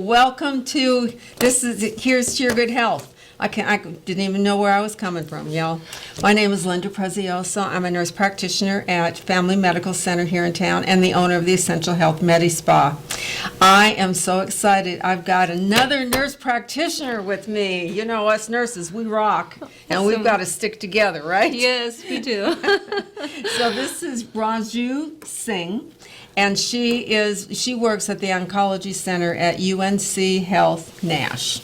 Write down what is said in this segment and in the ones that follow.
Welcome to Here's to Your Good Health. I didn't even know where I was coming from, y'all. My name is Linda Prezioso. I'm a nurse practitioner at Family Medical Center here in town and the owner of the Essential Health Medi Spa. I am so excited. I've got another nurse practitioner with me. You know, us nurses, we rock, and we've got to stick together, right? Yes, we do. So this is Ranju Singh. And she works at the Oncology Center at UNC Health Nash.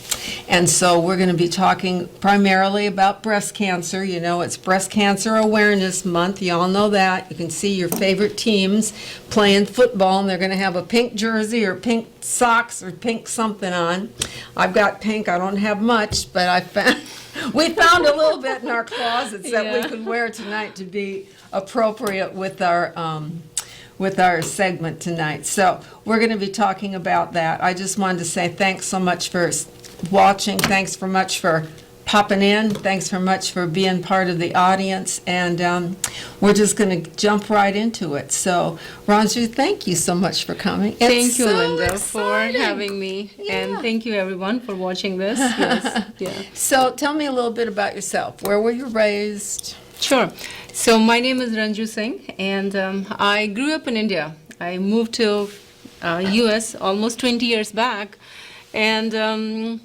And so we're going to be talking primarily about breast cancer. You know, it's Breast Cancer Awareness Month. You all know that. You can see your favorite teams playing football, and they're going to have a pink jersey or pink socks or pink something on. I've got pink. I don't have much, but we found a little bit in our closets that we could wear tonight to be appropriate with our segment tonight. So we're going to be talking about that. I just wanted to say thanks so much for watching. Thanks so much for popping in. Thanks so much for being part of the audience. And we're just going to jump right into it. So, Ranju, thank you so much for coming. Thank you, Linda, for having me. Yeah. And thank you, everyone, for watching this. Yes. Yeah. So tell me a little bit about yourself. Where were you raised? Sure. So my name is Ranju Singh, and I grew up in India. I moved to U.S. almost 20 years back, and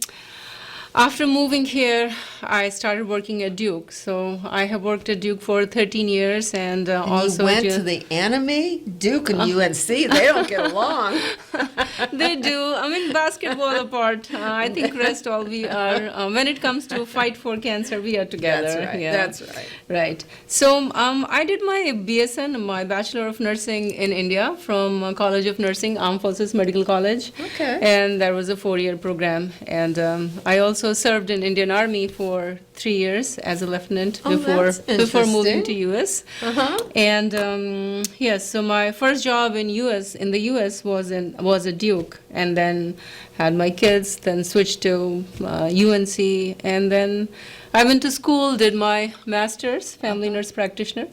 after moving here, I started working at Duke. So I have worked at Duke for 13 years, and also you went to the enemy? Duke and UNC, they don't get along. They do. I mean, basketball apart. I think rest all we are. When it comes to fight for cancer, we are together. That's right. Yeah. That's right. Right. So I did my BSN, my Bachelor of Nursing in India from College of Nursing, Armed Forces Medical College. Okay. And that was a 4-year program. And I also served in Indian Army for 3 years as a lieutenant before moving to US. Uh-huh. And yes, so my first job in the US was at Duke, and then had my kids, then switched to UNC, and then I went to school, did my master's, family nurse practitioner,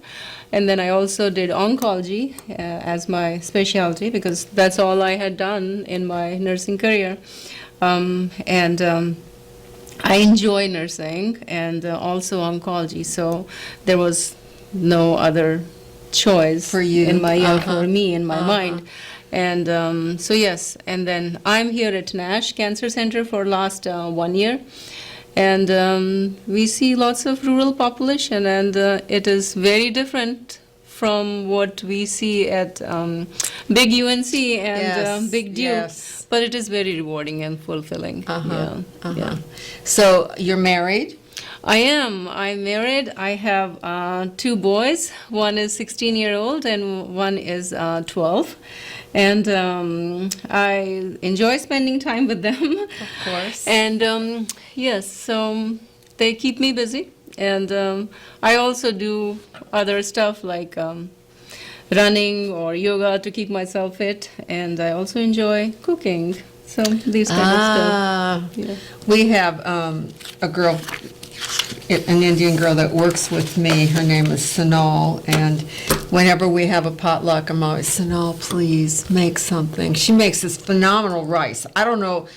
and then I also did oncology as my specialty because that's all I had done in my nursing career. I enjoy nursing and also oncology, so there was no other choice for you for me in my mind. And so yes, and then I'm here at Nash Cancer Center for last 1 year, and we see lots of rural population, and it is very different from what we see at big UNC and big Duke. Yes. But it is very rewarding and fulfilling. Yeah. So you're married? I am. I'm married. I have 2 boys. One is 16-year-old and one is 12. And I enjoy spending time with them. Of course. And yes, so they keep me busy. And I also do other stuff like running or yoga to keep myself fit, and I also enjoy cooking. So these kind of stuff. Yeah. We have a girl, an Indian girl that works with me. Her name is Sonal, and whenever we have a potluck, I'm always, Sonal, please make something. She makes this phenomenal rice. I don't know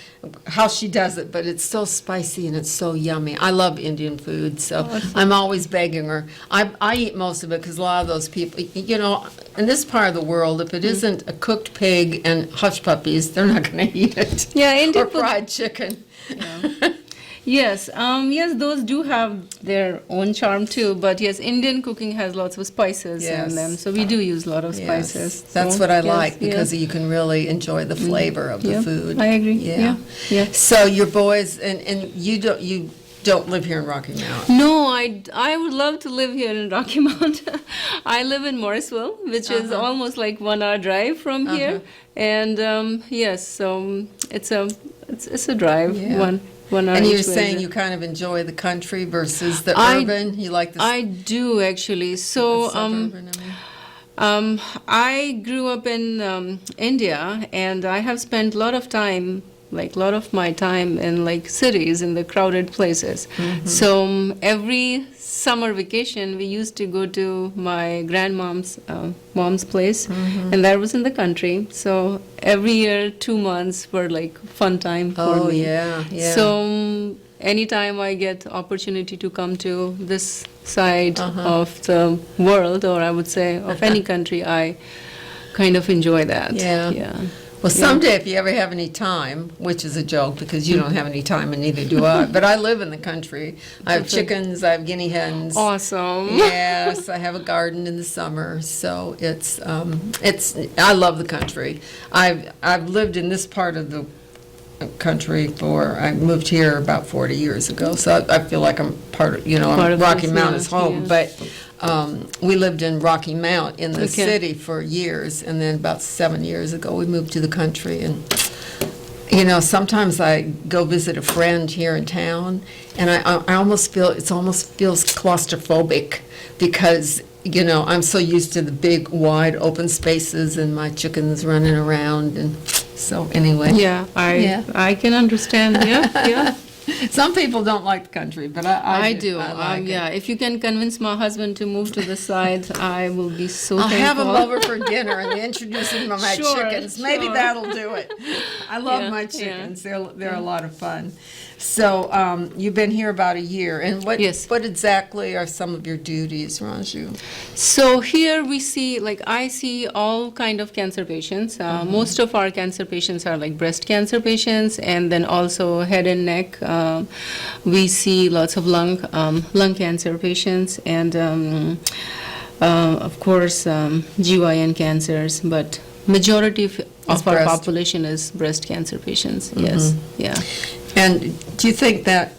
how she does it, but it's so spicy and it's so yummy. I love Indian food, so I'm always begging her. I eat most of it because a lot of those people, you know, in this part of the world, if it isn't a cooked pig and hush puppies, they're not going to eat it. Yeah, Indian or fried chicken. Yeah. Yes, those do have their own charm too. But yes, Indian cooking has lots of spices in them, so we do use a lot of spices. That's so, what I like because you can really enjoy the flavor of the food. I agree. Yeah. So your boys and you don't live here in Rocky Mount. No, I would love to live here in Rocky Mount. I live in Morrisville, which is almost like 1 hour drive from here, and yes, so it's a drive. Yeah. And you're saying you kind of enjoy the country versus the urban? You like the I do actually. So suburban, I mean. I grew up in India, and I have spent a lot of time like a lot of my time in like cities, in the crowded places. So every summer vacation, we used to go to my grandmom's mom's place, and that was in the country. So every year, 2 months were like fun time for Oh, me. yeah, yeah. So anytime I get opportunity to come to this side of the world, or I would say of any country, I kind of enjoy that. Yeah. Yeah. Well, someday, if you ever have any time, which is a joke because you don't have any time and neither do I, but I live in the country. I have chickens, I have guinea hens. Awesome. Yes, I have a garden in the summer, so it's I love the country. I've lived in this part of the country I moved here about 40 years ago, so I feel like I'm part of, Part of Rocky this, Mount yeah, is home, yeah. but we lived in Rocky Mount in the Okay. city for years, and then about 7 years ago, we moved to the country, and sometimes I go visit a friend here in town, and I almost feel, it almost feels claustrophobic, because I'm so used to the big, wide, open spaces and my chickens running around, and so anyway. Yeah, I can understand. Yeah, yeah. Some people don't like the country, but I do. I like it. Yeah, if you can convince my husband to move to the side, I will be so I'll have him thankful. over for dinner and introduce him to my Sure, chickens. Maybe sure. that'll do it. I love Yeah, my yeah. chickens. They're a lot of fun. So you've been here about a year, and Yes. what exactly are some of your duties, Ranju? So here we see, like I see all kind of cancer patients. Most of our cancer patients are like breast cancer patients, and then also head and neck. We see lots of lung cancer patients, and of course GYN cancers. But majority of our breast. population is breast cancer patients. Yes, yeah. And do you think that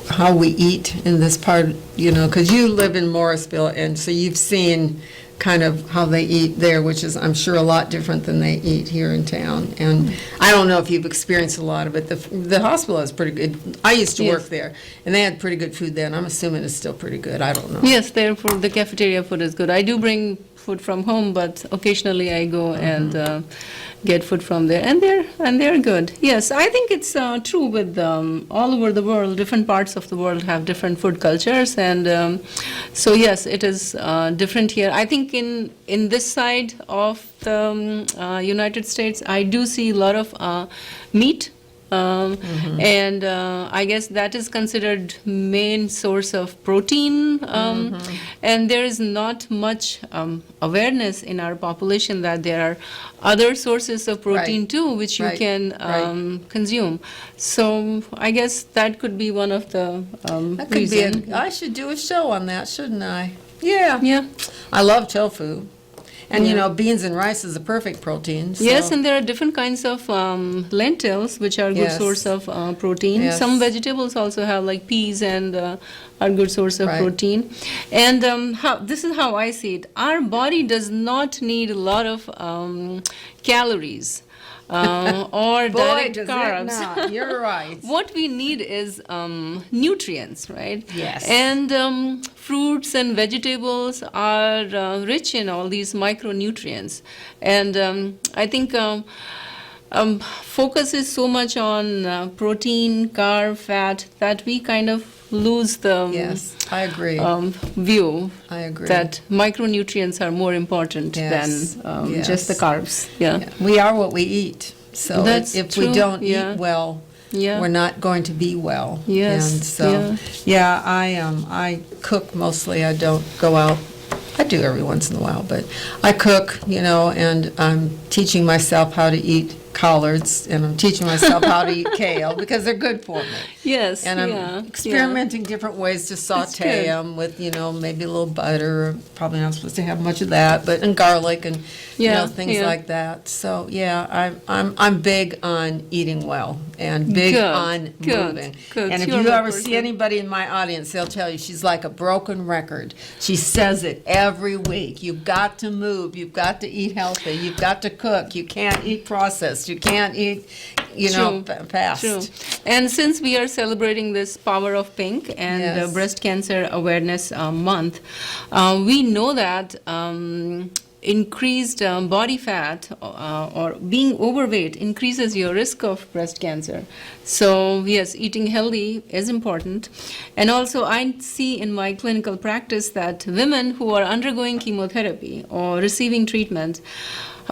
how we eat in this part, because you live in Morrisville, and so you've seen kind of how they eat there, which is, I'm sure, a lot different than they eat here in town. And I don't know if you've experienced a lot of it. The hospital is pretty good. I used to Yes. work there, and they had pretty good food then. I'm assuming it's still pretty good. I don't know. Yes, therefore the cafeteria food is good. I do bring food from home, but occasionally I go and get food from there, and they're good. Yes, I think it's true with all over the world. Different parts of the world have different food cultures, and so yes, it is different here. I think in this side of the United States, I do see a lot of meat. And I guess that is considered main source of protein, and there is not much awareness in our population that there are other sources of protein Right. too, which you Right. can consume. So I guess that could be one of the That could be reason. I should do a show on that, shouldn't I? Yeah. Yeah. I love tofu. And, Yeah. beans and rice is a perfect protein. Yes, so- and there are different kinds of lentils, which are a good Yes. source of protein. Yes. Some vegetables also have like peas and are good source of Right. protein. And this is how I see it. Our body does not need a lot of calories or Boy, direct does carbs. it not. You're right. What we need is nutrients, right? Yes. And fruits and vegetables are rich in all these micronutrients. And I think focus is so much on protein, carb, fat that we kind of lose the Yes, I agree. view I agree. that micronutrients are more important Yes, than yes. just the carbs. Yeah. Yeah, we are what we eat. So That's if we true, don't yeah. eat well, Yeah. we're not going to be well. Yes, And so, yeah, I cook mostly. I don't go out. I do every once in a while, but I cook, and I'm teaching myself how to eat collards, and I'm teaching myself how to eat kale because they're good for me. Yes. And I'm yeah, experimenting different ways to saute good. them with, maybe a little butter. Probably not supposed to have much of that, but and garlic and Yeah, things yeah. like that. So yeah, I'm big on eating well and big Good, on good, moving. good. And if You're you my ever see person. anybody in my audience, they'll tell you she's like a broken record. She says it every week. You've got to move. You've got to eat healthy. You've got to cook. You can't eat processed. You can't eat, True, fast. True. And since we are celebrating this Power of Pink and Yes. Breast Cancer Awareness Month, we know that increased body fat or being overweight increases your risk of breast cancer. So yes, eating healthy is important. And also I see in my clinical practice that women who are undergoing chemotherapy or receiving treatment,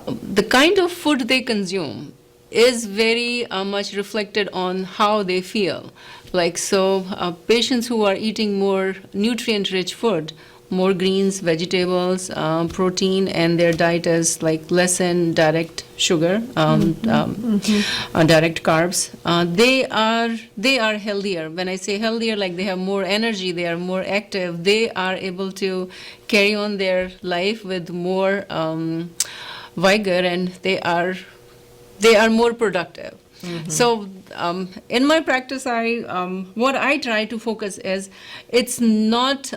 the kind of food they consume is very much reflected on how they feel. Like, so patients who are eating more nutrient-rich food, more greens, vegetables, protein, and their diet is like less in direct sugar, direct carbs. They are healthier. When I say healthier, like they have more energy, they are more active, they are able to carry on their life with more vigor, and they are more productive. So in my practice, what I try to focus is, it's not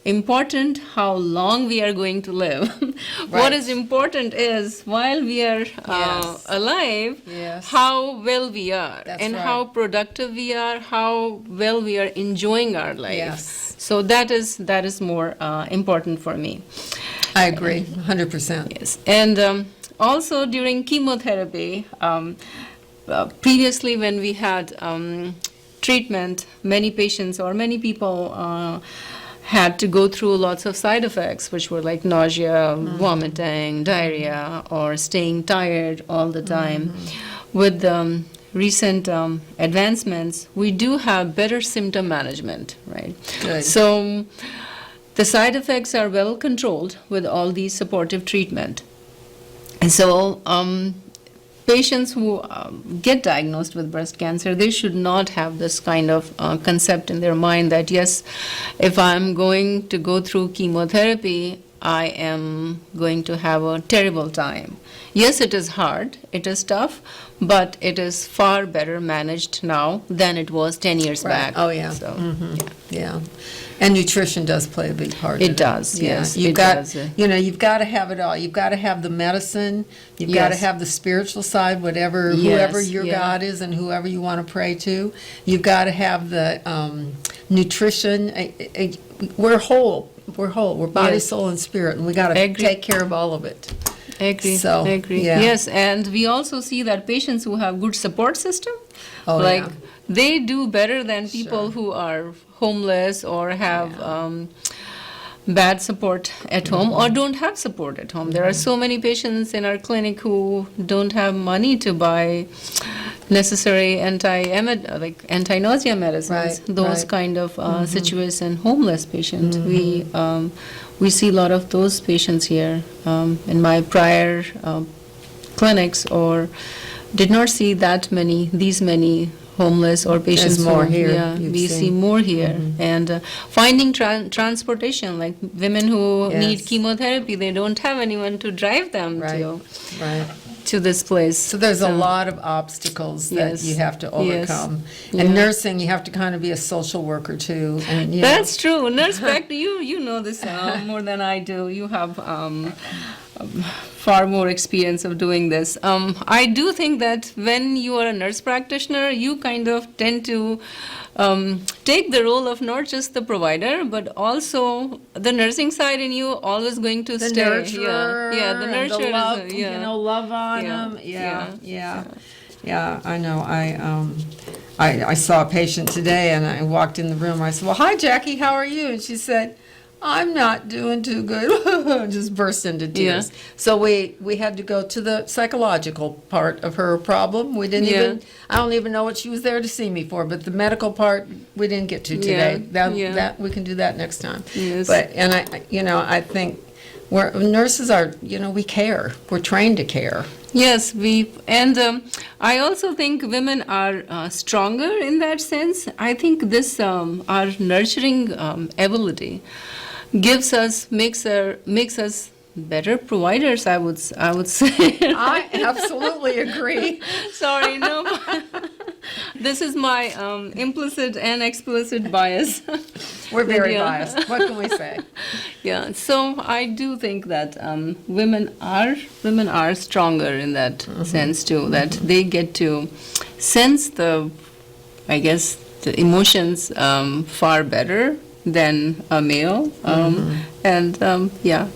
important how long we are going to live. What is important is, while we are alive, how well we are, and how productive we are, how well we are enjoying our life. Yes. So that is more important for me. I agree, 100%. Yes, and also during chemotherapy, previously when we had treatment, many patients or many people had to go through lots of side effects, which were like nausea, vomiting, diarrhea, or staying tired all the time. With recent advancements, we do have better symptom management, right? Good. So the side effects are well controlled with all these supportive treatment. And so patients who get diagnosed with breast cancer, they should not have this kind of concept in their mind that, yes, if I'm going to go through chemotherapy, I am going to have a terrible time. Yes, it is hard, it is tough, but it is far better managed now than it was 10 years back. Oh, yeah. So, Yeah. And nutrition does play a big part in it. It does, yes. You've it got, does. you've got to have it all. You've got to have the medicine. You've got to Yes. have the spiritual side, whoever Yes, your yeah. God is and whoever you want to pray to. You've got to have the nutrition. We're whole. We're whole. We're body, Yes. soul, and spirit, and we got to Agree. take care of all of it. I agree. So, I agree. yeah. Yes, and we also see that patients who have good support system, Oh, like yeah. they do better than people Sure. who are homeless or have bad support at home or don't have support at home. There are so many patients in our clinic who don't have money to buy necessary anti-nausea medicines. Right, Those right. kind of situation, homeless patient. We see a lot of those patients here in my prior clinics, or did not see these many homeless or patients. There's more who- here, Yeah, you've we seen. see more here. And finding transportation, like women who need Yes. chemotherapy, they don't have anyone to drive them Right. Right. to this place. So there's a lot of obstacles that Yes. you have to Yes. overcome. Yeah. And nursing, you have to kind of be a social worker too. And you know, That's true. Nurse practice, you know this more than I do. You have far more experience of doing this. I do think that when you are a nurse practitioner, you kind of tend to take the role of not just the provider, but also the nursing side in you always going to the stay. nurturer, Yeah, the and nurturer love, is, yeah. love on Yeah, them. Yeah, yeah, yeah. I know. I saw a patient today, and I walked in the room. I said, "Well, hi, Jackie. How are you?" And she said, "I'm not doing too good." Just burst into tears. Yeah. So we had to go to the psychological part of her problem. We didn't Yeah. even. I don't even know what she was there to see me for. But the medical part we didn't get to today. Yeah. That we can do that next time. Yes. But I think nurses are, we care. We're trained to care. Yes, I also think women are stronger in that sense. I think this our nurturing ability makes us better providers. I would say. I absolutely agree. Sorry, no. This is my implicit and explicit bias. We're very Yeah. biased. What can we say? Yeah, so I do think that women are stronger in that sense too. That they get to sense the emotions far better than a male, and yeah.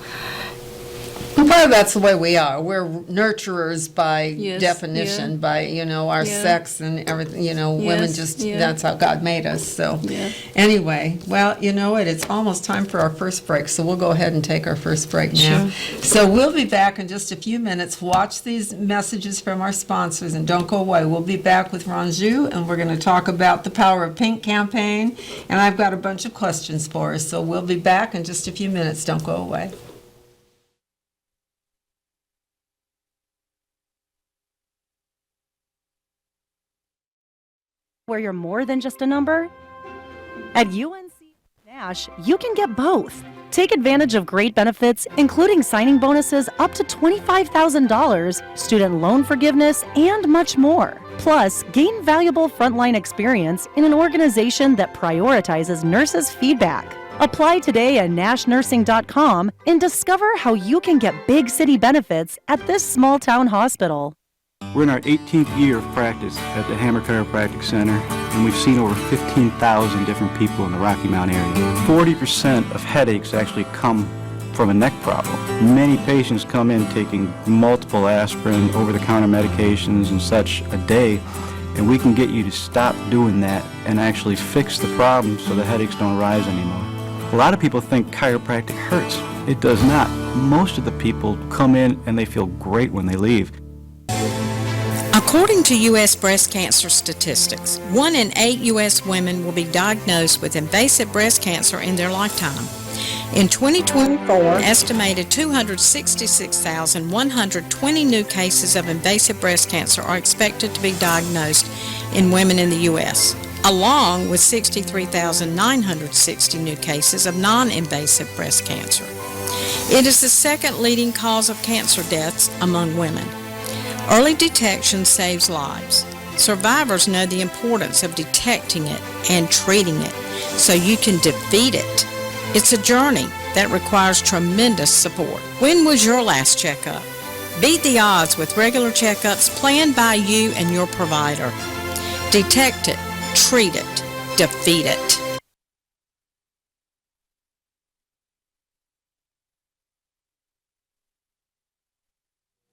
Well, that's the way we are. We're nurturers by Yes, definition, yeah. by, our Yeah. sex and everything, women Yes, just, yeah. that's how God made us, so. Yeah. Anyway, well, you know what, it's almost time for our first break, so we'll go ahead and take our first break now. So we'll be back in just a few minutes. Watch these messages from our sponsors and don't go away. We'll be back with Ranju, and we're going to talk about the Power of Pink campaign, and I've got a bunch of questions for us, so we'll be back in just a few minutes. Don't go away. Where you're more than just a number? At UNC Nash, you can get both. Take advantage of great benefits, including signing bonuses up to $25,000, student loan forgiveness, and much more. Plus, gain valuable frontline experience in an organization that prioritizes nurses' feedback. Apply today at nashnursing.com and discover how you can get big city benefits at this small town hospital. We're in our 18th year of practice at the Hammer Chiropractic Center, and we've seen over 15,000 different people in the Rocky Mount area. 40% of headaches actually come from a neck problem. Many patients come in taking multiple aspirin, over-the-counter medications and such a day, and we can get you to stop doing that and actually fix the problem so the headaches don't rise anymore. A lot of people think chiropractic hurts. It does not. Most of the people come in and they feel great when they leave. According to U.S. breast cancer statistics, 1 in 8 U.S. women will be diagnosed with invasive breast cancer in their lifetime. In 2024, an estimated 266,120 new cases of invasive breast cancer are expected to be diagnosed in women in the U.S., along with 63,960 new cases of non-invasive breast cancer. It is the second leading cause of cancer deaths among women. Early detection saves lives. Survivors know the importance of detecting it and treating it so you can defeat it. It's a journey that requires tremendous support. When was your last checkup? Beat the odds with regular checkups planned by you and your provider. Detect it, treat it, defeat it.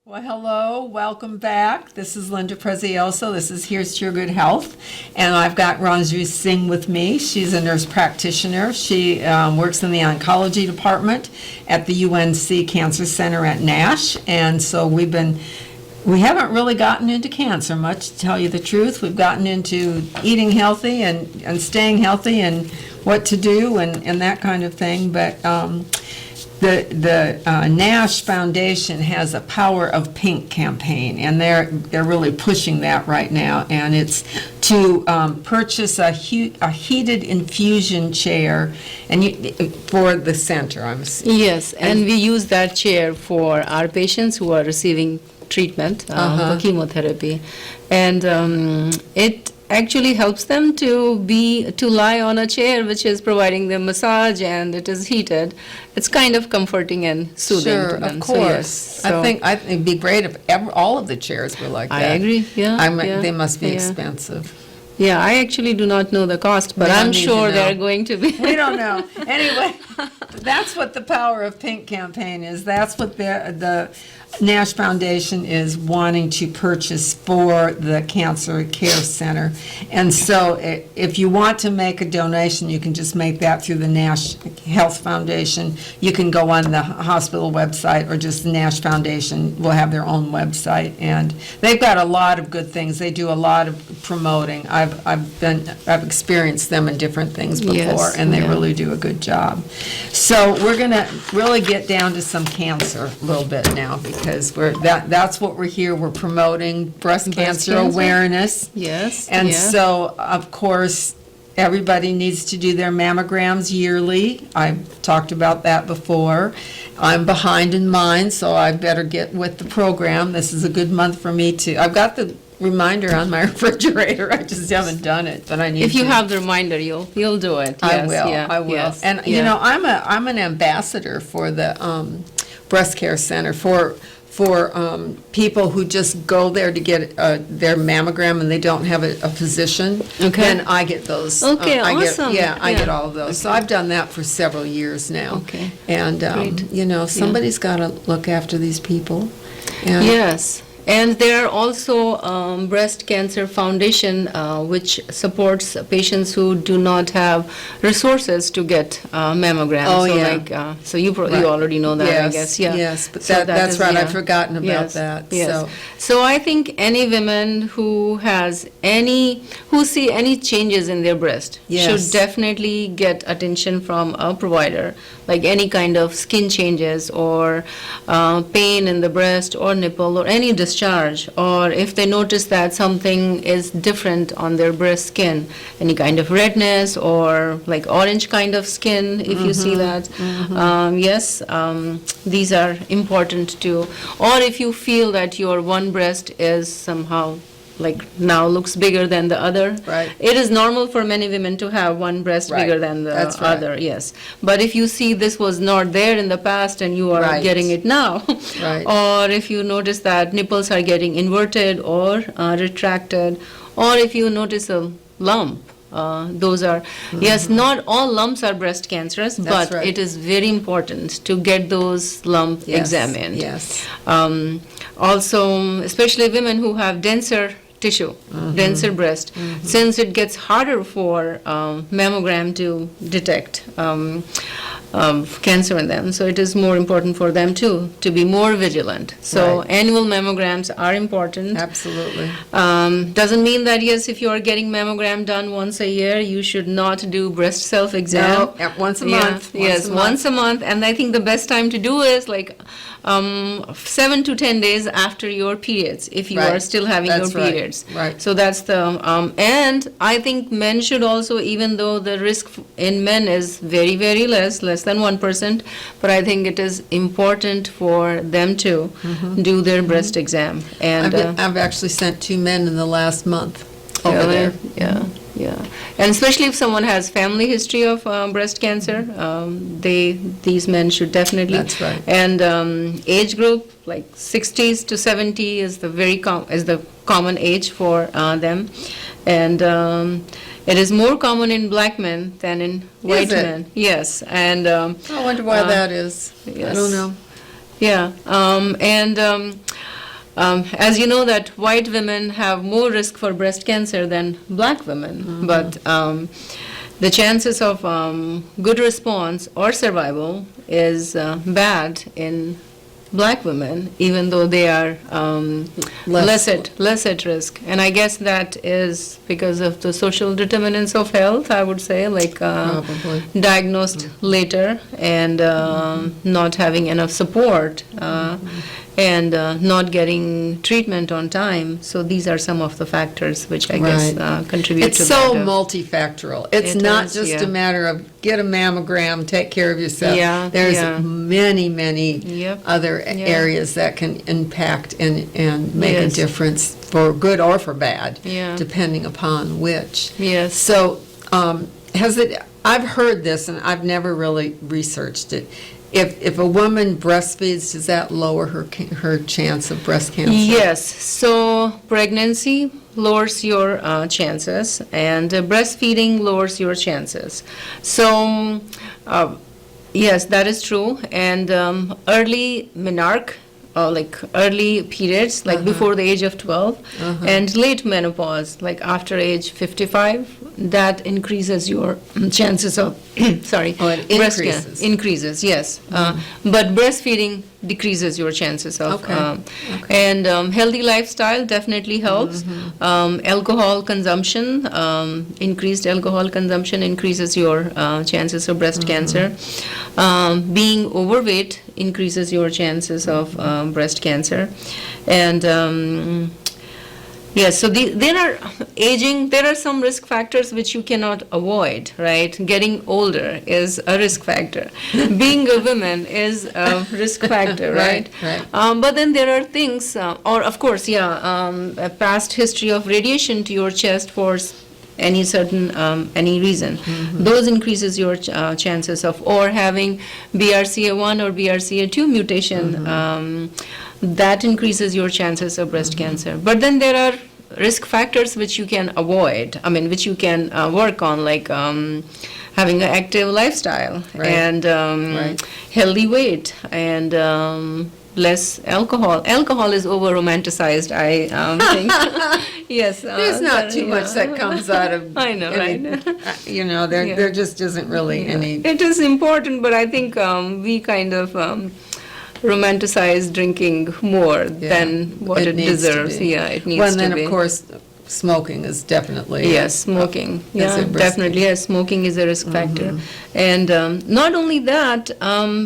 Well, hello, welcome back. This is Linda Prezioso. This is Here's to Your Good Health. And I've got Ranju Singh with me. She's a nurse practitioner. She works in the oncology department at the UNC Cancer Center at Nash. And so we haven't really gotten into cancer much, to tell you the truth. We've gotten into eating healthy and staying healthy and what to do and that kind of thing. But the Nash Foundation has a Power of Pink campaign, and they're really pushing that right now. And it's to purchase a heated infusion chair, and for the center. Yes, and we use that chair for our patients who are receiving treatment for chemotherapy, and it actually helps them to lie on a chair which is providing them massage, and it is heated. It's kind of comforting and soothing to them. Of course. So, yes, I think it'd be great if all of the chairs were like that. I agree. Yeah, they must be yeah. expensive. Yeah, I actually do not know the cost, but I'm sure they're going to be. We don't know. Anyway, that's what the Power of Pink campaign is. That's what the Nash Foundation is wanting to purchase for the Cancer Care Center. And so if you want to make a donation, you can just make that through the Nash Health Foundation. You can go on the hospital website, or just the Nash Foundation will have their own website. And they've got a lot of good things. They do a lot of promoting. I've experienced them in different things before, Yes, and they yeah. really do a good job. So we're going to really get down to some cancer a little bit now, because that's what we're here. We're promoting breast cancer awareness. Yes. And yeah. so, of course, everybody needs to do their mammograms yearly. I've talked about that before. I'm behind in mine, so I better get with the program. This is a good month for me to. I've got the reminder on my refrigerator. I just haven't done it, but I need to. If you have the reminder, you'll do it. Yes, I will. Yes, And yeah. I'm an ambassador for the breast care center for for people who just go there to get their mammogram and they don't have a physician, Okay. then I get those. Okay, I get- awesome. Yeah, I get Yeah. all of those. So I've done that for several years now. Okay. And, Great. you know, somebody's got to look after these people. And Yes, and there are also Breast Cancer Foundation, which supports patients who do not have resources to get mammograms. Oh, so yeah. like, so you Right. you already know that, I guess. Yeah. Yes, but So that's is- right. yeah. I've forgotten about Yes, that. Yes. So I think any women who see any changes in their breast Yes. should definitely get attention from a provider, like any kind of skin changes or pain in the breast or nipple or any discharge, or if they notice that something is different on their breast skin, any kind of redness or like orange kind of skin, if you see that, yes, these are important too. Or if you feel that your one breast is somehow like now looks bigger than the other. Right. It is normal for many women to have one breast Right. bigger than the That's right. other, yes. But if you see this was not there in the past and you are Right. getting it now, Right. or if you notice that nipples are getting inverted or retracted, or if you notice a lump, those are, yes, not all lumps are breast cancerous, Mm-hmm. That's but right. it is very important to get those lumps Yes, examined. yes. Also, especially women who have denser tissue, denser breast, since it gets harder for mammogram to detect cancer in them, so it is more important for them too to be more vigilant. So Right. annual mammograms are important. Absolutely. Doesn't mean that, yes, if you are getting mammogram done once a year, you should not do breast self-exam. No, once a month. Yes, once a month. And I think the best time to do is like 7 to 10 days after your periods, if you Right. are still having That's your right. periods. Right. So that's the, and I think men should also, even though the risk in men is very, very less than 1%, but I think it is important for them to do their breast exam. And I've actually sent 2 men in the last month over really, there. yeah, yeah. And especially if someone has family history of breast cancer, these men should definitely. That's right. And age group, like 60s to 70 is the common age for them. And it is more common in black men than in white it? men. Yes, and I wonder why that is. I yes. don't know. yeah, as you know that white women have more risk for breast cancer than black women, but the chances of good response or survival is bad in black women, even though they are less at risk. And I guess that is because of the social determinants of health, I would say, like Probably. diagnosed later and not having enough support and not getting treatment on time. So these are some of the factors which I guess Right. contribute It's to so that. multifactorial. It's It not is, just yeah. a matter of get a mammogram, take care of yourself. Yeah, There's yeah. many Yep. other areas that can impact and make a Yes. difference for good or for bad, Yeah. depending upon which. Yes. So, I've heard this, and I've never really researched it. If a woman breastfeeds, does that lower her chance of breast cancer? Yes, so pregnancy lowers your chances, and breastfeeding lowers your chances. So, yes, that is true. And early menarche, like early periods, like before the age of 12, and late menopause, like after age 55, that increases your chances of, sorry, Oh, it breast increases. increases, yes. But breastfeeding decreases your chances of. Okay. And healthy lifestyle definitely helps. Alcohol consumption, increased alcohol consumption increases your chances of breast cancer. Being overweight increases your chances of breast cancer. And yes, so there are aging, there are some risk factors which you cannot avoid, right? Getting older is a risk factor. Being a woman is a risk factor, right? Right. But then there are things, or of course, a past history of radiation to your chest for any certain any reason, those increases your chances of, or having BRCA1 or BRCA2 mutation, that increases your chances of breast cancer. But then there are risk factors which you can avoid, which you can work on, like having an active lifestyle, Right. and Right. healthy weight, and less alcohol. Alcohol is over romanticized, I think. Yes. There's not too much that comes out of. I know, any- right? There just isn't really any. It is important, but I think we kind of romanticize drinking more than what it needs to deserves. be. Yeah, it needs Well, to and then, be. of course, smoking is definitely. Yes, smoking. is Yeah, a risk. definitely. Yes, smoking is a risk factor. And not only that,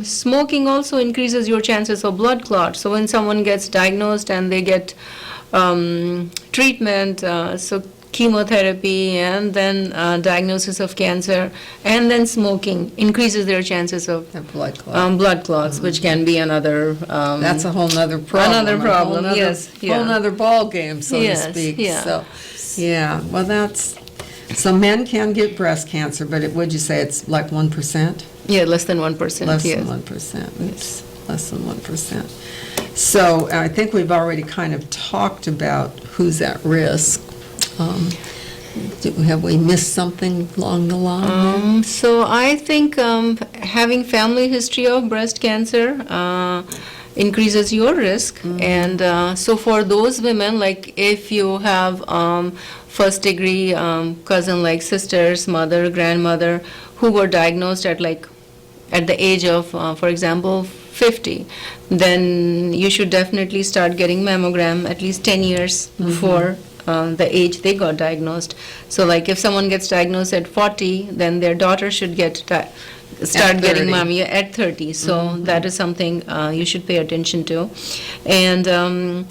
smoking also increases your chances of blood clot. So when someone gets diagnosed and they get treatment, so chemotherapy, and then diagnosis of cancer, and then smoking increases their chances of Have blood clot. blood clots, which can be another. That's a whole nother problem. Another a whole problem, nother- yes, yeah. Whole nother ball game, so Yes, to speak. yeah. So, yeah, well, so men can get breast cancer, but would you say it's like 1%? Yeah, less than 1%. Less yes. than 1%. It's less than 1%. So I think we've already kind of talked about who's at risk. Have we missed something along the line? So I think having family history of breast cancer increases your risk, and so for those women, like if you have first degree cousin, like sisters, mother, grandmother, who were diagnosed at the age of, for example, 50, then you should definitely start getting mammogram at least 10 years before the age they got diagnosed. So like if someone gets diagnosed at 40, then their daughter should start getting 30. mammogram at 30. So that is something you should pay attention to. And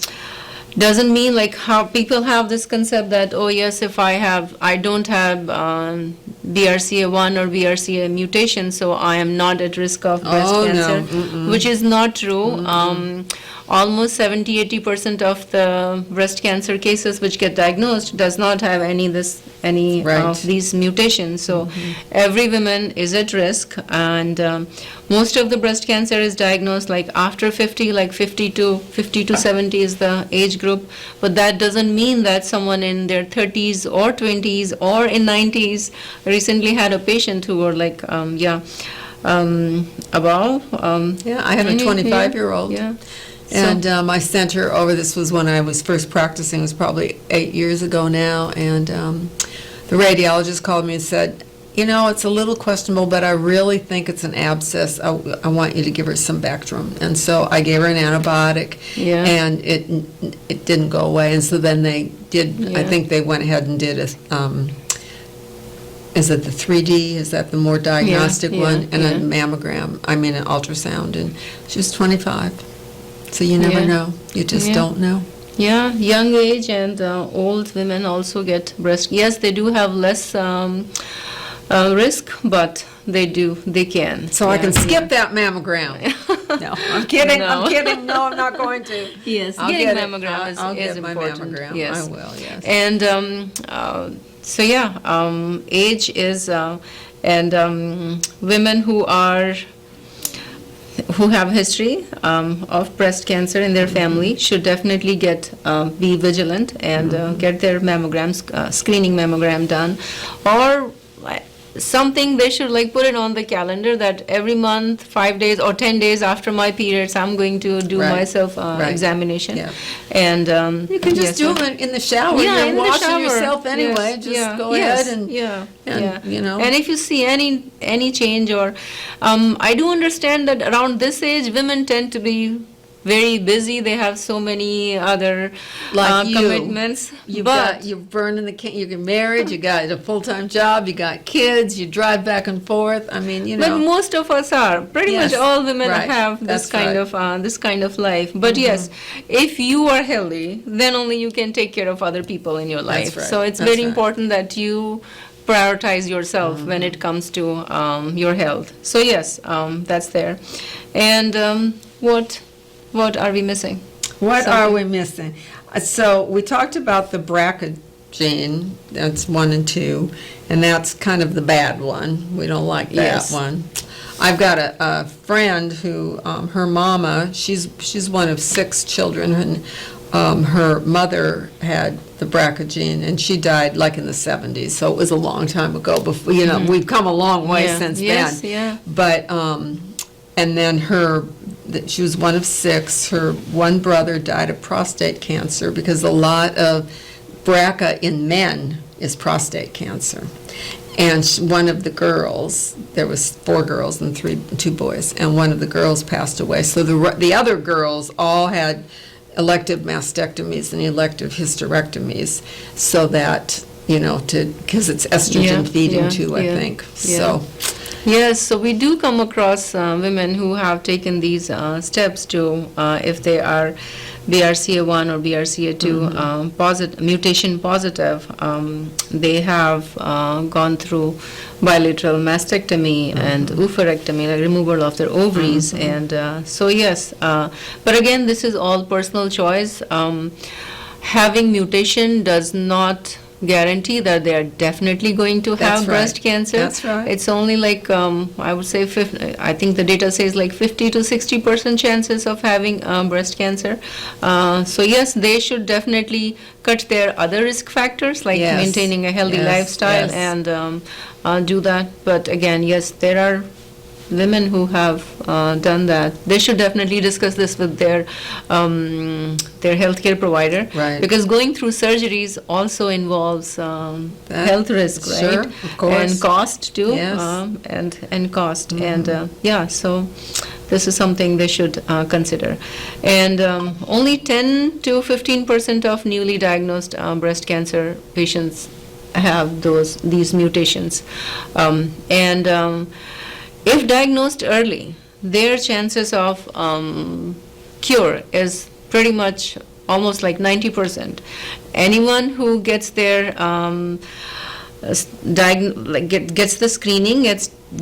doesn't mean like how people have this concept that, oh yes, if I don't have BRCA1 or BRCA mutation, so I am not at risk of breast Oh, no. cancer, which is not true. Almost 70-80% of the breast cancer cases which get diagnosed does not have any Right. of these mutations. So every woman is at risk, and most of the breast cancer is diagnosed like after 50, like 50 to 70 is the age group. But that doesn't mean that someone in their 30s or 20s or in 90s. Recently had a patient who were like, above. Yeah, I had a 25-year-old. Yeah. And I sent her over, this was when I was first practicing, it was probably 8 years ago now, and the radiologist called me and said, it's a little questionable, but I really think it's an abscess. I want you to give her some Bactrim. And so I gave her an antibiotic, Yeah. and it didn't go away. And so then they did, I Yeah. think they went ahead and did is it the 3D? Is that the more diagnostic yeah, one? And a yeah. mammogram, an ultrasound, and she was 25. So you never Yeah. know. You just Yeah. don't know. Yeah, young age and old women also get breast. Yes, they do have less risk, but they can. So I Yeah, can yeah. skip that mammogram. No, I'm kidding. No. I'm kidding. No, I'm not going to. Yes, I'll getting get it. mammogram is I'll is get my important. mammogram. Yes. I will. Yes. And so yeah, age is and women who have history of breast cancer in their family should definitely be vigilant and get their mammograms, screening mammogram done, or something they should like put it on the calendar that every month, 5 days or 10 days after my periods, I'm going to do Right. myself Right. examination. Yeah. And You can just do it in the shower. yeah, You're in the washing shower. yourself anyway. Yes, Just yeah, go yes, ahead and yeah. and And if you see any change, or I do understand that around this age, women tend to be very busy. They have so many other Like you. commitments. you're burning you're married. You got a full-time job. You got kids. You drive back and forth. I mean, But most of us are. Pretty Yes, much all women right, have that's right. this kind of life. But yes, if you are healthy, then only you can take care of other people in your life. right, So it's that's very right. important that you prioritize yourself when it comes to your health. So yes, that's there. And what are we missing? What Something. are we missing? So we talked about the BRCA gene. That's 1 and 2, and that's kind of the bad one. We don't like that Yes. one. I've got a friend who, her mama, she's one of 6 children, and her mother had the BRCA gene, and she died like in the 70s, so it was a long time ago. Before, we've come a long way Yeah. since Yes, then. yeah. But and then she was one of 6. Her one brother died of prostate cancer because a lot of BRCA in men is prostate cancer. And one of the girls, there was 4 girls and 2 boys, and one of the girls passed away. So the other girls all had elective mastectomies and elective hysterectomies, so that, because it's estrogen Yeah, feeding yeah, too, I yeah, think. yeah. So, Yes, so we do come across women who have taken these steps to, if they are BRCA1 or BRCA2 mutation positive, they have gone through bilateral mastectomy and oophorectomy, like removal of their ovaries. And so yes, but again, this is all personal choice. Having mutation does not guarantee that they are definitely going to have That's right. breast cancer. That's right. It's only like, I would say, I think the data says like 50 to 60% chances of having breast cancer. So yes, they should definitely cut their other risk factors, like Yes. maintaining a healthy Yes, lifestyle, yes. and do that. But again, yes, there are women who have done that. They should definitely discuss this with their healthcare provider, Right. because going through surgeries also involves health risk, right? Sure, of course. And cost too. Yes. And cost. And yeah, so this is something they should consider. And only 10 to 15% of newly diagnosed breast cancer patients have these mutations. If diagnosed early, their chances of cure is pretty much almost like 90%. Anyone who gets their gets the screening,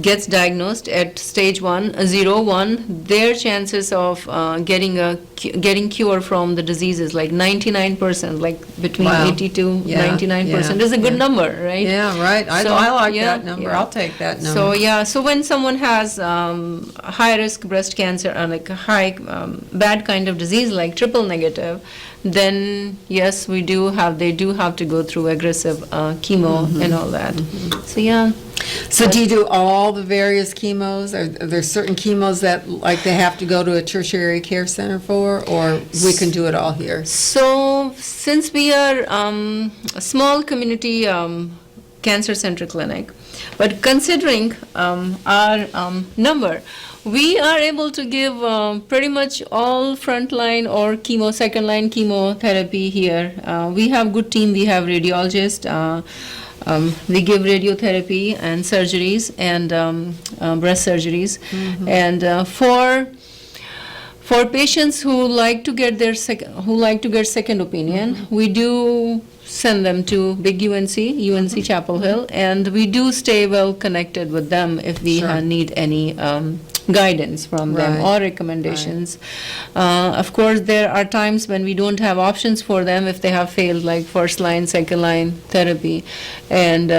gets diagnosed at stage 1, 0, 1, their chances of getting cure from the disease is like 99%, like between Wow. 80 to Yeah, 99%. yeah, Is a good yeah. number, right? Yeah, right. I like that number. I'll take that number. So yeah, so when someone has high risk breast cancer, like a high bad kind of disease like triple negative, then yes, they do have to go through aggressive chemo and all that. So yeah. So do you do all the various chemos? Are there certain chemos that like they have to go to a tertiary care center for, or we can do it all here? So since we are a small community cancer center clinic, but considering our number, we are able to give pretty much all frontline or second-line chemotherapy here. We have good team. We have radiologists. We give radiotherapy and surgeries and breast surgeries. And for patients who like to get second opinion, we do send them to big UNC Chapel Hill, and we do stay well connected with them if we Sure. need any guidance from them Right. or recommendations. Of course, there are times when we don't have options for them if they have failed like first line, second line therapy, and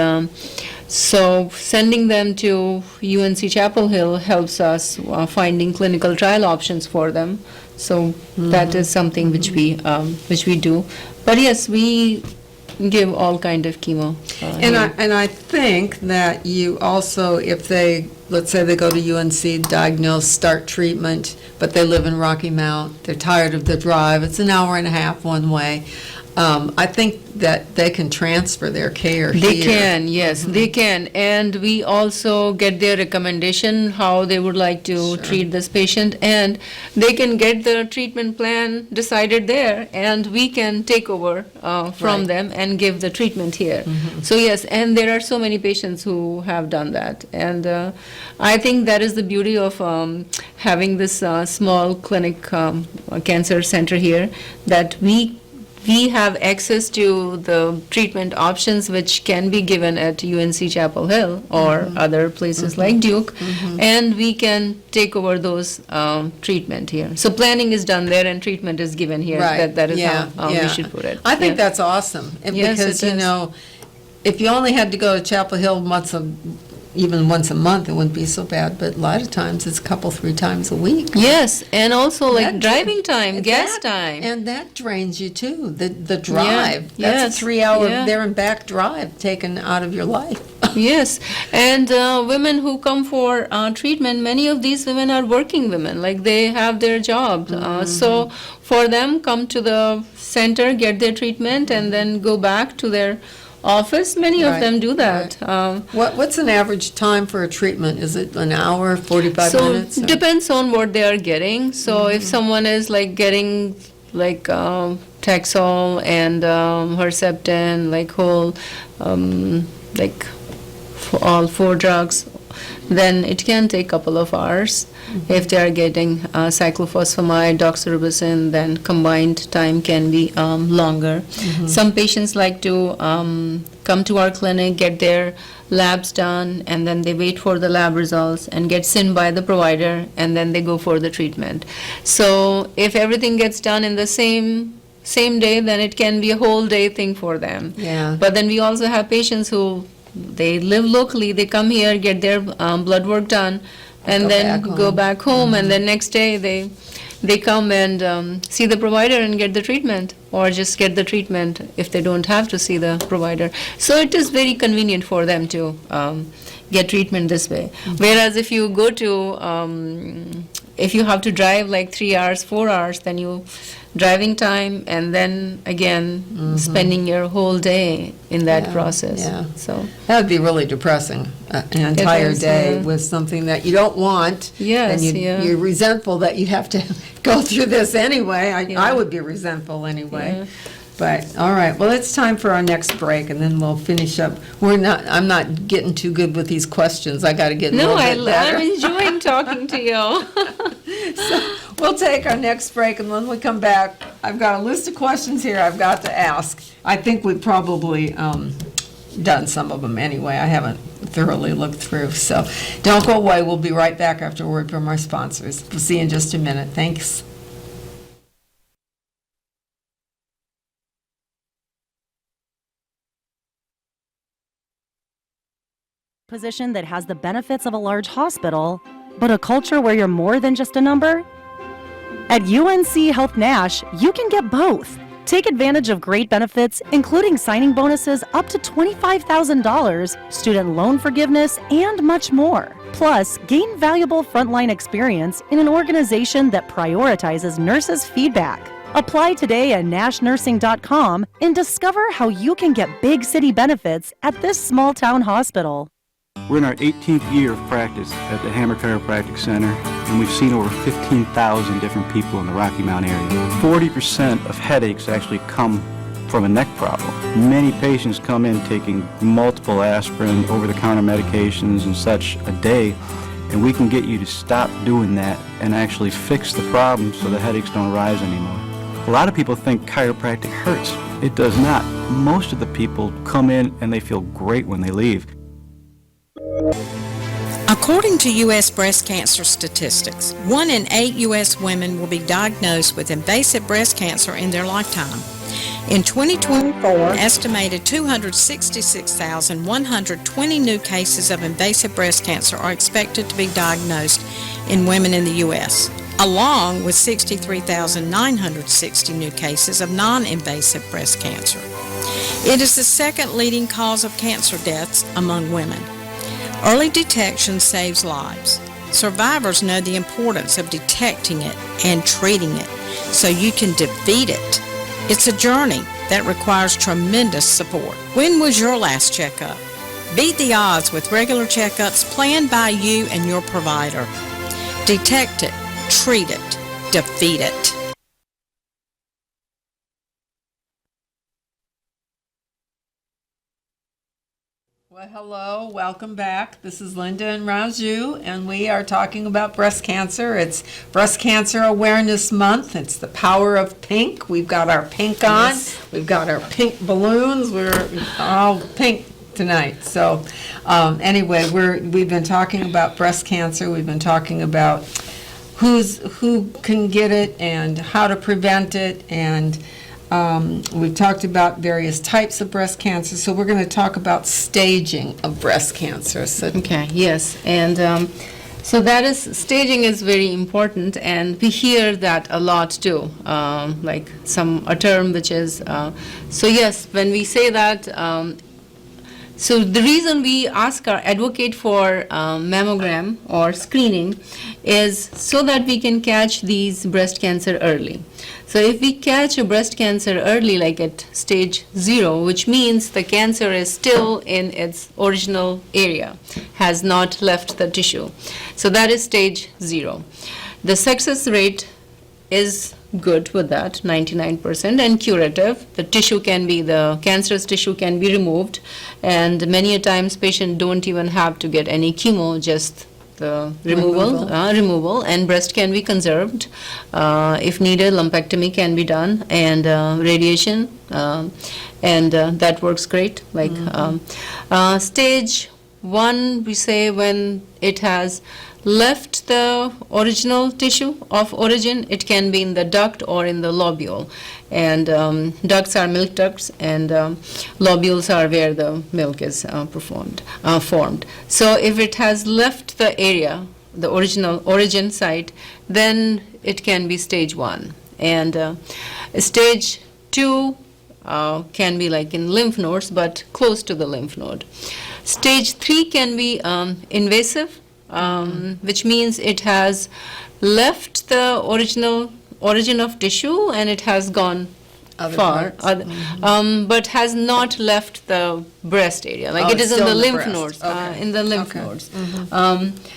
so sending them to UNC Chapel Hill helps us finding clinical trial options for them. So that is something which we do. But yes, we give all kind of chemo. And I think that you also, if they, let's say they go to UNC, diagnose, start treatment, but they live in Rocky Mount, they're tired of the drive, it's an hour and a half one way, I think that they can transfer their care They here. can, yes, they can. And we also get their recommendation how they would like to treat this patient, and they can get the treatment plan decided there, and we can take over from Right. them and give the treatment here. So yes, and there are so many patients who have done that. And I think that is the beauty of having this small clinic cancer center here, that we we have access to the treatment options which can be given at UNC Chapel Hill or other places like Duke, and we can take over those treatment here. So planning is done there and treatment is given here. Right. That is Yeah, how yeah. we should put it. I think Yeah. that's awesome. And Yes, because, it you is. know, if you only had to go to Chapel Hill even once a month, it wouldn't be so bad, but a lot of times it's a couple, 3 times a week. Yes, and also like That- driving time, gas that- time. And that drains you too, the drive. That's yes, a 3-hour yeah. there and back drive taken out of your life. Yes, and women who come for treatment, many of these women are working women, like they have their job. So for them, come to the center, get their treatment, and then go back to their office. Many of Right, them do that. What's an average time for a treatment? Is it an hour, 45 So minutes? or- depends on what they are getting. So if someone is like getting like Taxol and Herceptin, like whole, like for all 4 drugs, then it can take a couple of hours. If they are getting cyclophosphamide, doxorubicin, then combined time can be longer. Some patients like to come to our clinic, get their labs done, and then they wait for the lab results and get sent by the provider, and then they go for the treatment. So if everything gets done in the same day, then it can be a whole day thing for them. Yeah. But then we also have patients who they live locally, they come here, get their blood work done, and Go then back go home. back home, and then next day they come and see the provider and get the treatment, or just get the treatment if they don't have to see the provider. So it is very convenient for them to get treatment this way. Whereas if you go to, if you have to drive like 3 hours, 4 hours, then you driving time, and then again spending your whole day in that Yeah, process. yeah. So That would be really depressing, an entire is, day yeah. with something that you don't want. Yes, And yeah. you're resentful that you have to go through this anyway. I Yeah. would be resentful anyway. Yeah. But, all right, well, it's time for our next break, and then we'll finish up. I'm not getting too good with these questions. I got to get a no, little bit better. I'm enjoying talking to you. We'll take our next break, and when we come back, I've got a list of questions here I've got to ask. I think we've probably done some of them anyway. I haven't thoroughly looked through, so don't go away. We'll be right back after a word from our sponsors. We'll see you in just a minute. Thanks. Position that has the benefits of a large hospital, but a culture where you're more than just a number? At UNC Health Nash, you can get both. Take advantage of great benefits, including signing bonuses up to $25,000, student loan forgiveness, and much more. Plus, gain valuable frontline experience in an organization that prioritizes nurses' feedback. Apply today at nashnursing.com and discover how you can get big city benefits at this small town hospital. We're in our 18th year of practice at the Hammer Chiropractic Center, and we've seen over 15,000 different people in the Rocky Mount area. 40% of headaches actually come from a neck problem. Many patients come in taking multiple aspirin, over-the-counter medications and such a day, and we can get you to stop doing that and actually fix the problem so the headaches don't arise anymore. A lot of people think chiropractic hurts. It does not. Most of the people come in and they feel great when they leave. According to U.S. breast cancer statistics, 1 in 8 U.S. women will be diagnosed with invasive breast cancer in their lifetime. In 2024, an estimated 266,120 new cases of invasive breast cancer are expected to be diagnosed in women in the U.S., along with 63,960 new cases of non-invasive breast cancer. It is the second leading cause of cancer deaths among women. Early detection saves lives. Survivors know the importance of detecting it and treating it so you can defeat it. It's a journey that requires tremendous support. When was your last checkup? Beat the odds with regular checkups planned by you and your provider. Detect it, treat it, defeat it. Well, hello, welcome back. This is Linda and Ranju, and we are talking about breast cancer. It's Breast Cancer Awareness Month. It's the power of pink. We've got our pink on. Yes. We've got our pink balloons. We're all pink tonight. So anyway, we've been talking about breast cancer. We've been talking about who can get it and how to prevent it, and we've talked about various types of breast cancer, so we're going to talk about staging of breast cancer. So, Okay, yes, and so staging is very important, and we hear that a lot too, like a term which is, so yes, when we say that, so the reason we advocate for mammogram or screening is so that we can catch these breast cancer early. So if we catch a breast cancer early, like at stage 0, which means the cancer is still in its original area, has not left the tissue. So that is stage 0. The success rate is good with that, 99%, and curative. The cancerous tissue can be removed, and many a times patients don't even have to get any chemo, just the removal, and breast can be conserved. If needed, lumpectomy can be done, and radiation, and that works great. Like stage 1, we say when it has left the original tissue of origin. It can be in the duct or in the lobule, and ducts are milk ducts, and lobules are where the milk is formed. So if it has left the area, the original origin site, then it can be stage 1, and stage 2 can be like in lymph nodes, but close to the lymph node. Stage 3 can be invasive, which means it has left the origin of tissue and it has gone far, but has not left the breast area. Like it is in the lymph nodes. In the lymph nodes.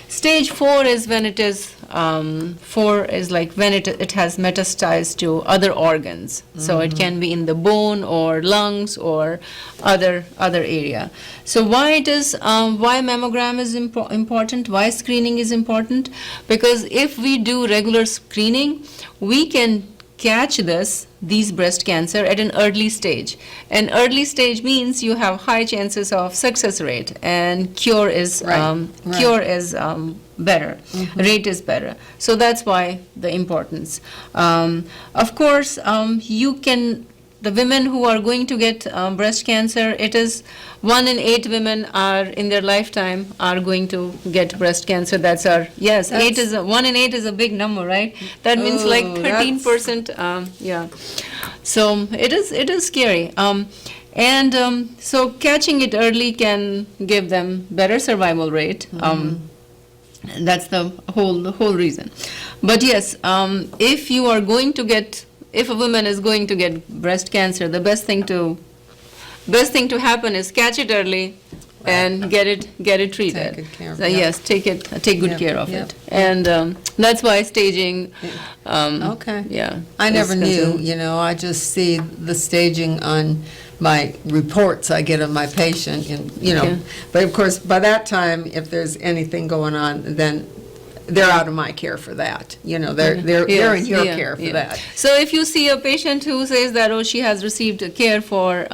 Stage 4 is when it is. 4 is like when it has metastasized to other organs. So it can be in the bone or lungs or other area. So why mammogram is important? Why screening is important? Because if we do regular screening, we can catch these breast cancer at an early stage. An early stage means you have high chances of success rate, and cure is better. Rate is better. So that's why the importance. Of course, the women who are going to get breast cancer, it is 1 in 8 women are in their lifetime are going to get breast cancer. 1 in 8 is a big number, right? That means like 13%. Yeah. So it is scary. So catching it early can give them better survival rate. That's the whole reason. But yes, if a woman is going to get breast cancer, the best thing to happen is catch it early and get it treated. Take good care of So it. yes, take good care of it, and that's why staging. Okay. Yeah. I never is knew, considered- I just see the staging on my reports I get of my patient, and, Yeah. but of course, by that time, if there's anything going on, then they're out of my care for that. They're in your care for that. So if you see a patient who says that, she has received care for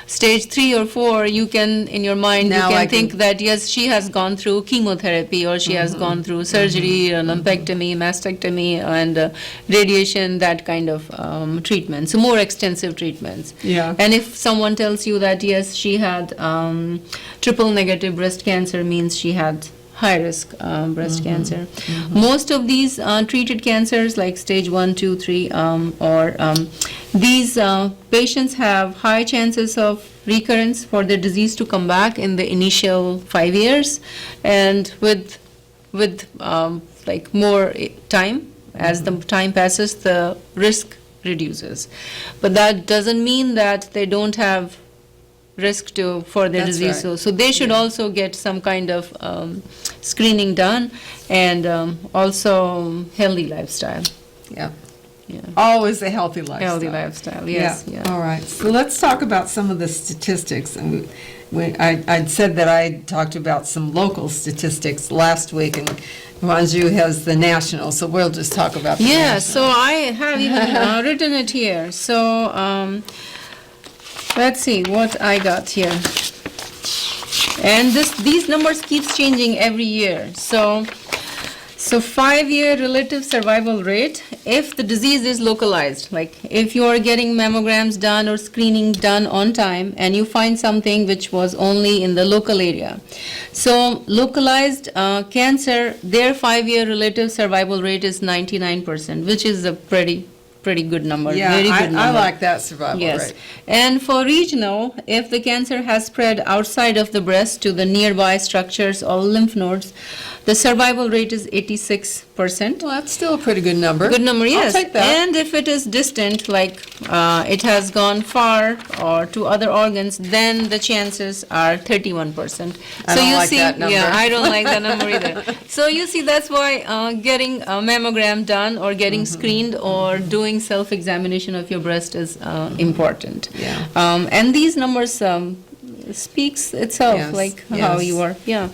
stage 3 or 4, you can, in your mind, Now you I can think that, yes, she has gone through chemotherapy, or she has gone through surgery, lumpectomy, mastectomy, and radiation, that kind of treatment. So more extensive treatments. Yeah. And if someone tells you that, yes, she had triple negative breast cancer, means she had high-risk breast cancer. Most of these treated cancers, like stage 1, 2, 3, these patients have high chances of recurrence for the disease to come back in the initial 5 years, and with more time, as the time passes, the risk reduces. But that doesn't mean that they don't have risk for their That's disease. right. So they should also get some kind of screening done, and also healthy lifestyle. Yeah. Always a healthy lifestyle. Healthy lifestyle, yes. Yeah. All right. So let's talk about some of the statistics. And I'd said that I talked about some local statistics last week, and Ranju has the national, so we'll just talk about the Yeah, national. so I have even written it here. So let's see what I got here. And these numbers keeps changing every year. So 5-year relative survival rate if the disease is localized, like if you are getting mammograms done or screening done on time and you find something which was only in the local area. So localized cancer, their 5-year relative survival rate is 99%, which is a pretty good number, Yeah, very good number. I like that survival Yes. rate. And for regional, if the cancer has spread outside of the breast to the nearby structures or lymph nodes, the survival rate is 86%. Well, that's still a pretty good number. Good number, yes. I'll take that. And if it is distant, like it has gone far or to other organs, then the chances are 31%. I don't like that number. Yeah, I don't like that number either. So you see, that's why getting a mammogram done or getting Mm-hmm. screened or doing self-examination of your breast is important. Yeah. And these numbers speaks itself, Yes, like how yes. you are. Yeah.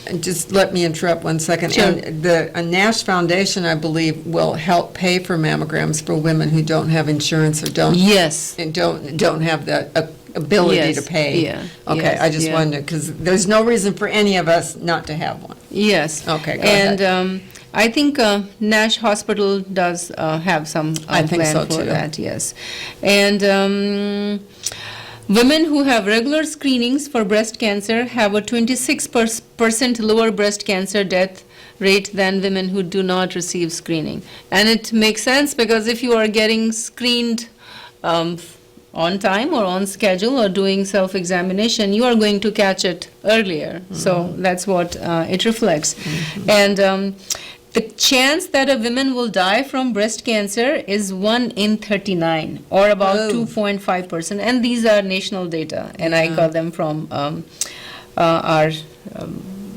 And just let me interrupt one second. Sure. And the Nash Foundation, I believe, will help pay for mammograms for women who don't have insurance or don't Yes. and don't have the ability Yes, to pay. yeah, Okay, yes, I just yeah. wanted, because there's no reason for any of us not to have one. Yes. Okay, go and, ahead. I think Nash Hospital does have some I think plan so, for too. that, yes. And women who have regular screenings for breast cancer have a 26% lower breast cancer death rate than women who do not receive screening. And it makes sense because if you are getting screened on time or on schedule or doing self-examination, you are going to catch it earlier. So that's what it reflects. And the chance that a woman will die from breast cancer is 1 in 39, or about Oh. 2.5%. And these are national data, and I got them from our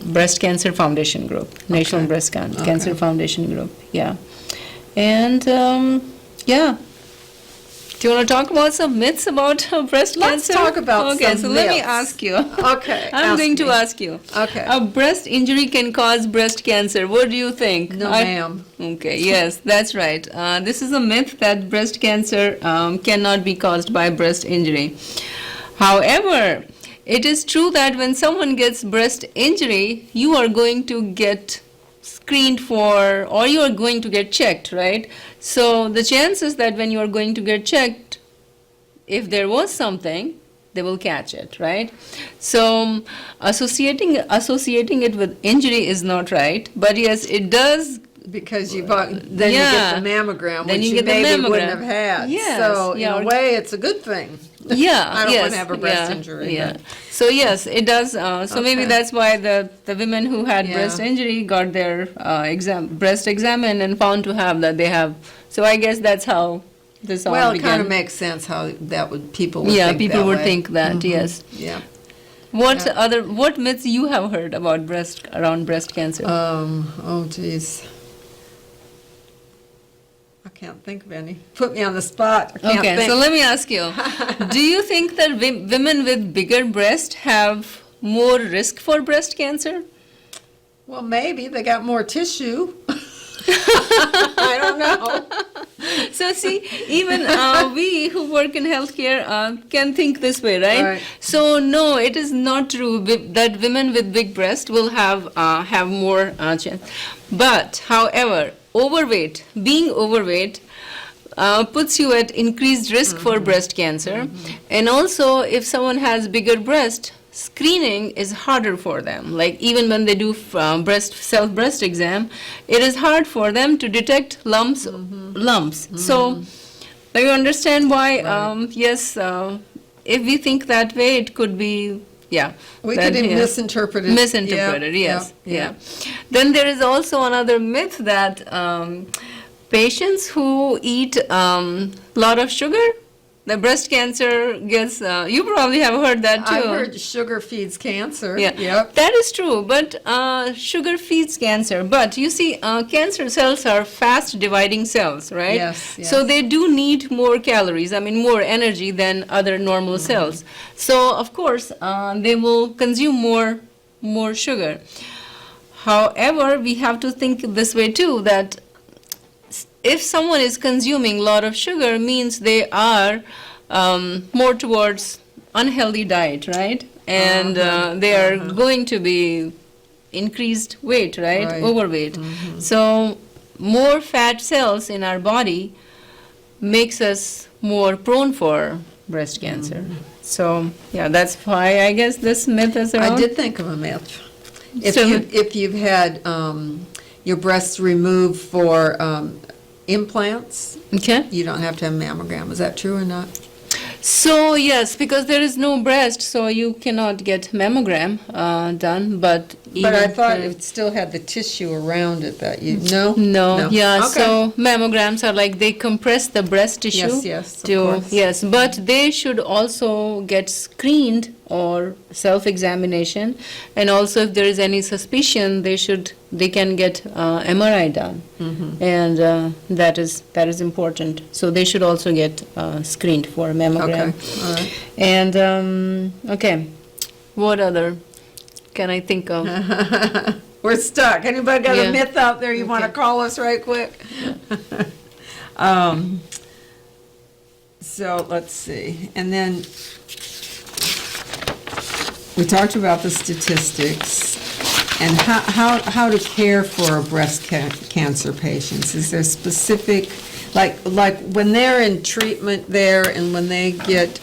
Breast Cancer Foundation group, National Breast Cancer Foundation group. Yeah. And yeah. Do you want to talk about some myths about breast Let's cancer? talk about Okay, some so let me myths. ask you. Okay, I'm ask going to me. ask you. Okay. A breast injury can cause breast cancer. What do you think? No, ma'am. Okay, yes, that's right. This is a myth that breast cancer cannot be caused by breast injury. However, it is true that when someone gets breast injury, you are going to get screened for, or you are going to get checked, right? So the chances that when you are going to get checked, if there was something, they will catch it, right? So associating it with injury is not right, but yes, it does. Because you then Yeah. you get the mammogram, Then which you you get the maybe wouldn't mammogram. have had. Yes, So yeah, in a or- way, it's a good thing. Yeah, I don't yes, want to have a breast yeah, injury. Yeah. but- So yes, it does. So maybe Okay. that's why the women who had Yeah. breast injury got their breast examined and found to have that they have. So I guess that's how this all Well, it began. kind of makes sense how that would, people would Yeah, think people that would way. think that. Yes. Yeah. What myths you have heard about around breast cancer? Oh, geez. I can't think of any. Put me on the spot. I can't Okay, think. so let me ask you, do you think that women with bigger breast have more risk for breast cancer? Well, maybe they got more tissue. I don't know. So see, even we who work in healthcare can think this way, right? Right. So no, it is not true that women with big breast will have more chance. But however, being overweight puts you at increased risk for breast cancer. And also, if someone has bigger breast, screening is harder for them. Like even when they do self-breast exam, it is hard for them to detect lumps. So do you understand why, yes, if we think that way, it could be, yeah. We that, could yeah. misinterpret it. Misinterpreted, yes. Yeah. Then there is also another myth that patients who eat lot of sugar, the breast cancer gets, you probably have heard that too. I heard sugar feeds cancer. Yeah, Yep. that is true, but sugar feeds cancer. But you see, cancer cells are fast dividing cells, right? Yes, yes. So they do need more calories, I mean more energy than other normal cells. So of course, they will consume more sugar. However, we have to think this way too, that if someone is consuming a lot of sugar, means they are more towards unhealthy diet, right? And they are going to be increased weight, right? Right. Overweight. So more fat cells in our body makes us more prone for breast cancer. So yeah, that's why I guess this myth is around. I did think of a myth. If So- if you've had your breasts removed for implants, Okay. you don't have to have a mammogram. Is that true or not? So yes, because there is no breast, so you cannot get mammogram done. But But I even thought for- it still had the tissue around it that you, no? No, yeah. Okay. So mammograms are like they compress the breast tissue. Yes, yes, of To course. yes, but they should also get screened or self-examination, and also if there is any suspicion, they can get MRI done, Mm-hmm. and that is important. So they should also get screened for mammogram. Okay, all right. And okay, what other can I think of? We're stuck. Anybody got Yeah. a myth out there you want to Okay. call us right quick? So let's see. And then we talked about the statistics and how to care for breast cancer patients. Is there specific, like when they're in treatment there and when they get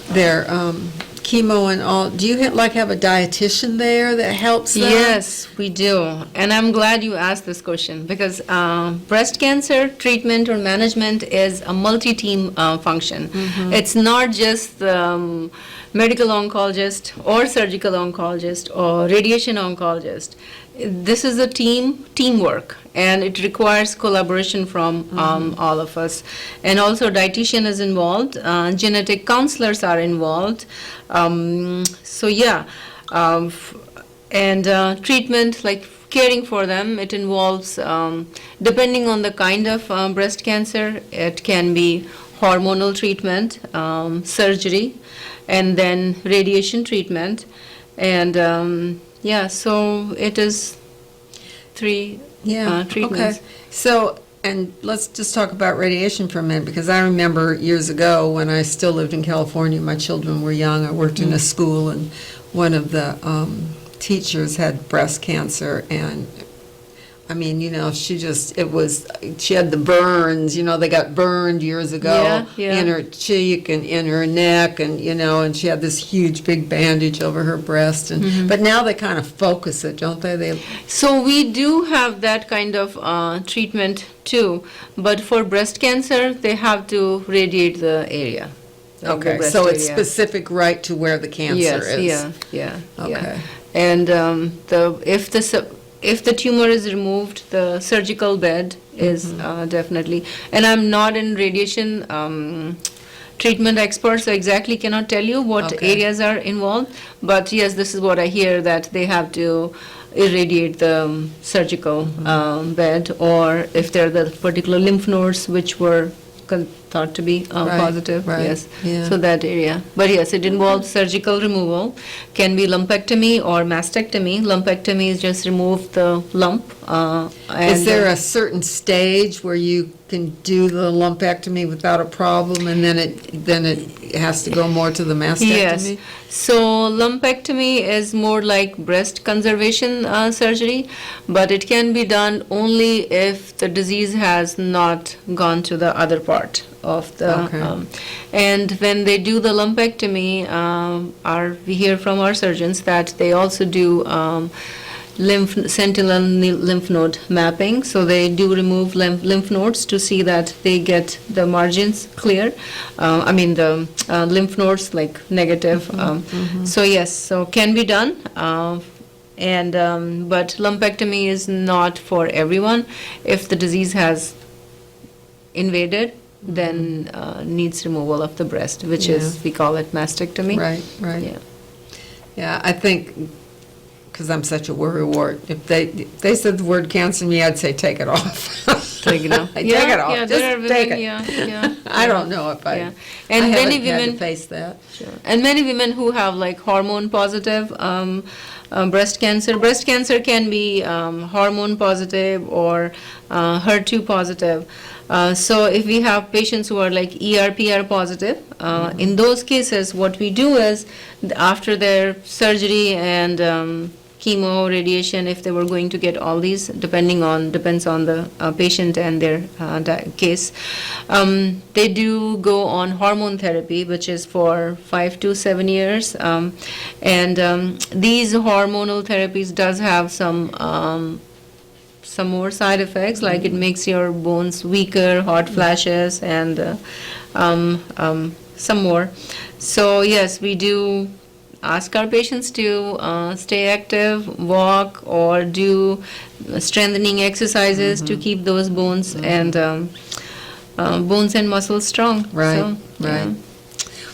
their chemo and all, do you have a dietitian there that helps them? Yes, we do. And I'm glad you asked this question because breast cancer treatment or management is a multi-team function. It's not just medical oncologist or surgical oncologist or radiation oncologist. This is a teamwork, and it requires collaboration from all of us. And also dietitian is involved, genetic counselors are involved. So yeah, and treatment, like caring for them, it involves, depending on the kind of breast cancer, it can be hormonal treatment, surgery, and then radiation treatment. And yeah, so it is three treatments. Okay. So, and let's just talk about radiation for a minute, because I remember years ago when I still lived in California, my children were young, I worked in a school, and one of the teachers had breast cancer, and I mean, she had the burns, they got burned years ago Yeah. in her cheek and in her neck, and, and she had this huge big bandage over her breast. And but now they kind of focus it, don't they? So we do have that kind of treatment too, but for breast cancer, they have to radiate the area. like the Okay, breast so it's area. specific right to where the cancer is? Yes, yeah. Okay. And if the tumor is removed, the surgical bed is definitely. And I'm not in radiation treatment expert, so exactly cannot tell you what Okay. areas are involved. But yes, this is what I hear, that they have to irradiate the surgical bed, or if there are the particular lymph nodes which were thought to be Right, positive, right, yes. yeah. So that area. But yes, it involves surgical removal. Can be lumpectomy or mastectomy. Lumpectomy is just remove the lump. Is there a certain stage where you can do the lumpectomy without a problem, and then it has to go more to the mastectomy? Yes. So lumpectomy is more like breast conservation surgery, but it can be done only if the disease has not gone to the other part of the. Okay. And when they do the lumpectomy, we hear from our surgeons that they also do sentinel lymph node mapping. So they do remove lymph nodes to see that they get the margins clear. The lymph nodes like negative. So yes, so can be done. But lumpectomy is not for everyone. If the disease has invaded, then needs removal of the breast, which is, we call it mastectomy. Right, right. Yeah. Yeah, I think, because I'm such a worrywart, if they said the word cancer to me, I'd say take it off. Take it off. Take it off. Yeah, Just there are women, take it. yeah. I don't know if I, Yeah. I And haven't many had to women, face that. and many women who have like hormone positive breast cancer. Breast cancer can be hormone positive or HER2 positive. So if we have patients who are like ER/PR positive, in those cases, what we do is after their surgery and chemo, radiation, if they were going to get all these, depends on the patient and their case. They do go on hormone therapy, which is for 5 to 7 years. And these hormonal therapies does have some more side effects, like it makes your bones weaker, hot flashes, and some more. So yes, we do ask our patients to stay active, walk, or do strengthening exercises to keep those bones and muscles strong. Right, So, right. yeah.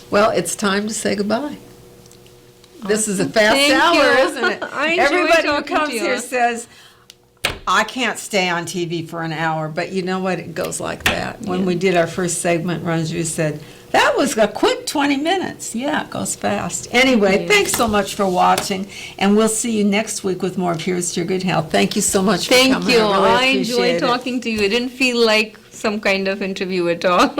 Well, it's time to say goodbye. This is a fast Thank hour, you. isn't it? I enjoy Everybody who talking comes to you. here says, I can't stay on TV for an hour, but you know what? It goes like that. When we did our first segment, Ranju said, that was a quick 20 minutes. Yeah, it goes fast. Anyway, thanks so much for watching, and we'll see you next week with more of Here's to Your Good Health. Thank you so much for Thank coming. you. I really I enjoyed appreciate it. talking to you. It didn't feel like some kind of interview at all.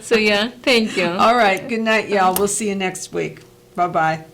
So yeah, thank you. All right, good night, y'all. We'll see you next week. Bye-bye.